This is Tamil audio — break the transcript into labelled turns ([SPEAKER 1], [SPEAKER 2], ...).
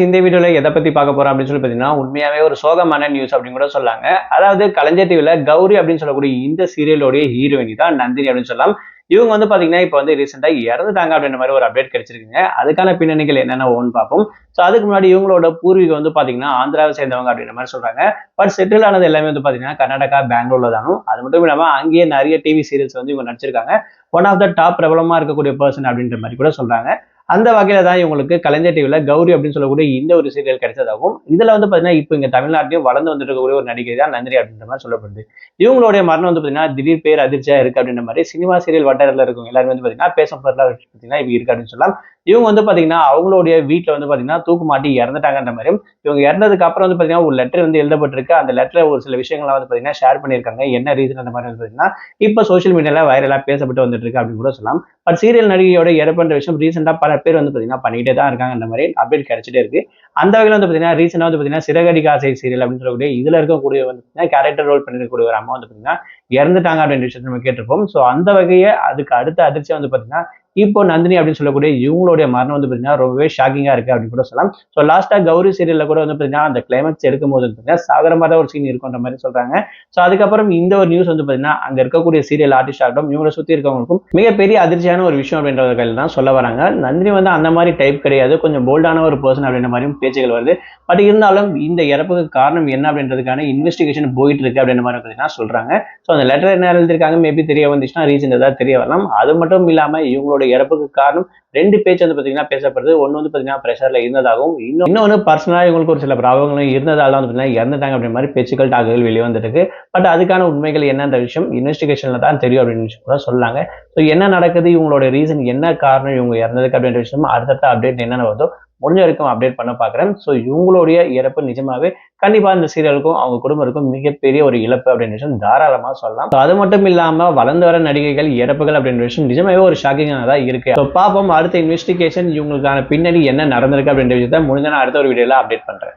[SPEAKER 1] இந்த வீடியோல எதை பத்தி பார்க்க போறோம் அப்படின்னு சொல்லி பார்த்தீங்கன்னா உண்மையாவே ஒரு சோகமான நியூஸ் அப்படின்னு கூட சொல்லாங்க. அதாவது கலைஞர் டிவில கௌரி அப்படின்னு சொல்லக்கூடிய இந்த சீரியலோடைய ஹீரோயினி தான் நந்தினி அப்படின்னு சொல்லலாம். இவங்க வந்து பாத்தீங்கன்னா இப்ப வந்து ரீசெண்டா இறந்துட்டாங்க அப்படின்ற மாதிரி ஒரு அப்டேட் கிடைச்சிருக்குங்க. அதுக்கான பின்னணிகள் என்னென்ன ஒன்று பார்ப்போம். ஸோ அதுக்கு முன்னாடி இவங்களோட பூர்வீகம் வந்து பாத்தீங்கன்னா ஆந்திராவை சேர்ந்தவங்க அப்படின்ற மாதிரி சொல்றாங்க. பட் செட்டில் ஆனது எல்லாமே வந்து பாத்தீங்கன்னா கர்நாடகா, பெங்களூர்ல தானும். அது மட்டும் இல்லாம அங்கேயே நிறைய டிவி சீரியல்ஸ் வந்து இவங்க நடிச்சிருக்காங்க. ஒன் ஆஃப் த டாப் பிரபலமா இருக்கக்கூடிய பர்சன் அப்படின்ற மாதிரி கூட சொல்றாங்க. அந்த வகையில தான் இவங்களுக்கு கலைஞர் டிவில கௌரி அப்படின்னு சொல்லக்கூடிய இந்த ஒரு சீரியல் கிடைச்சதாகவும், இதுல வந்து பாத்தீங்கன்னா இப்போ இங்க தமிழ்நாட்டிலும் வளர்ந்து வந்துட்டு இருக்கக்கூடிய ஒரு நடிகை தான் நந்தினி அப்படின்ற மாதிரி சொல்லப்படுது. இவங்களுடைய மரணம் வந்து பாத்தீங்கன்னா திடீர் பேர் அதிர்ச்சியா இருக்கு அப்படின்ற மாதிரி சினிமா சீரியல் வட்டாரத்துல இருக்கவங்க எல்லாரும் வந்து பாத்தீங்கன்னா பேசும் பொருளா பாத்தீங்கன்னா இப்ப இருக்கு அப்படின்னு சொல்லலாம். இவங்க வந்து பாத்தீங்கன்னா அவங்களுடைய வீட்டுல வந்து பாத்தீங்கன்னா தூக்கு மாட்டி இறந்துட்டாங்கன்ற மாதிரியும், இவங்க இறந்ததுக்கு அப்புறம் வந்து பாத்தீங்கன்னா ஒரு லெட்டர் வந்து எழுதப்பட்டிருக்கு. அந்த லெட்டர்ல ஒரு சில விஷயங்கள்லாம் வந்து பாத்தீங்கன்னா ஷேர் பண்ணியிருக்காங்க. என்ன ரீசன் அந்த மாதிரி வந்து பாத்தீங்கன்னா இப்ப சோசியல் மீடியால வைரலா பேசப்பட்டு வந்துட்டு இருக்கு அப்படின்னு கூட சொல்லலாம். பட் சீரியல் நடிகையோட இறப்புன்ற விஷயம் ரீசெண்டா பல பேர் வந்து பாத்தீங்கன்னா பண்ணிட்டே தான் இருக்காங்க. அந்த மாதிரி அப்டேட் கிடைச்சிட்டே இருக்கு. அந்த வகையில வந்து பாத்தீங்கன்னா ரீசெண்டா வந்து பாத்தீங்கன்னா சிறகடிக்க ஆசை சீரியல் அப்படின்னு சொல்லக்கூடிய இதுல இருக்கக்கூடிய வந்து கேரக்டர் ரோல் பண்ணிருக்கக்கூடிய ஒரு அம்மா வந்து பாத்தீங்கன்னா இறந்துட்டாங்க அப்படின்ற விஷயத்தை நம்ம கேட்டிருப்போம். ஸோ அந்த வகையை அதுக்கு அடுத்த அதிர்ச்சியா வந்து பாத்தீங்கன்னா இப்போ நந்தினி அப்படின்னு சொல்லக்கூடிய இவங்களுடைய மரணம் வந்து பாத்தீங்கன்னா ரொம்பவே ஷாக்கிங்கா இருக்கு அப்படின்னு கூட சொல்லலாம். ஸோ லாஸ்டா கௌரி சீரியல்ல கூட வந்து பாத்தீங்கன்னா அந்த கிளைமேக்ஸ் எடுக்கும் போது பாத்தீங்கன்னா சாகர மாதிரி ஒரு சீன் இருக்குன்ற மாதிரி சொல்றாங்க. ஸோ அதுக்கப்புறம் இந்த ஒரு நியூஸ் வந்து பாத்தீங்கன்னா அங்க இருக்கக்கூடிய சீரியல் ஆர்டிஸ்ட் ஆகட்டும் இவங்களை சுத்தி இருக்கவங்களுக்கும் மிகப்பெரிய அதிர்ச்சியான ஒரு விஷயம் அப்படின்ற வகையில் தான் சொல்ல வராங்க. நந்தினி வந்து அந்த மாதிரி டைப் கிடையாது, கொஞ்சம் போல்டான ஒரு பர்சன் அப்படின்ற மாதிரியும் பேச்சுகள் வருது. பட் இருந்தாலும் இந்த இறப்புக்கு காரணம் என்ன அப்படின்றதுக்கான இன்வெஸ்டிகேஷன் போயிட்டு இருக்கு அப்படின்ற மாதிரி பாத்தீங்கன்னா சொல்றாங்க. ஸோ அந்த லெட்டர் என்ன எழுதிருக்காங்க மேபி தெரிய வந்துச்சுன்னா ரீசன் ஏதாவது தெரிய வரலாம். அது மட்டும் இல்லாம இவங்களோட இறப்புக்கு காரணம் ரெண்டு பேச்சு வந்து பாத்தீங்கன்னா பேசப்படுது. ஒன்னு வந்து பாத்தீங்கன்னா பிரஷர்ல இருந்ததாகவும் இன்னொன்னு பர்சனலா இவங்களுக்கு ஒரு சில ப்ராப்ளங்களும் இருந்ததால வந்து பாத்தீங்கன்னா இறந்துட்டாங்க அப்படின்ற மாதிரி பேச்சுக்கள் டாக்குகள் வெளியே வந்துட்டு இருக்கு. பட் அதுக்கான உண்மைகள் என்னன்ற விஷயம் இன்வெஸ்டிகேஷன்ல தான் தெரியும் அப்படின்னு விஷயம் கூட சொல்லாங்க. ஸோ என்ன நடக்குது, இவங்களோட ரீசன் என்ன காரணம் இவங்க இறந்ததுக்கு அப்படின்ற விஷயம் அடுத்தடுத்த அப்டேட் என்னென்ன வருதோ முடிஞ்ச வரைக்கும் அப்டேட் பண்ண பாக்குறேன். ஸோ இவங்களுடைய இறப்பு நிஜமாவே கண்டிப்பா இந்த சீரியலுக்கும் அவங்க குடும்பத்துக்கும் மிகப்பெரிய ஒரு இழப்பு அப்படின்ற விஷயம் தாராளமா சொல்லலாம். அது மட்டும் இல்லாம வளர்ந்து வர நடிகைகள் இறப்புகள் அப்படின்ற விஷயம் நிஜமாவே ஒரு ஷாக்கிங்கானதா இருக்கு. ஸோ பாப்போம் அடுத்த இன்வெஸ்டிகேஷன் இவங்களுக்கான பின்னணி என்ன நடந்திருக்கு அப்படின்ற விஷயத்த முடிஞ்ச நான் அடுத்த ஒரு வீடியோல அப்டேட் பண்றேன்.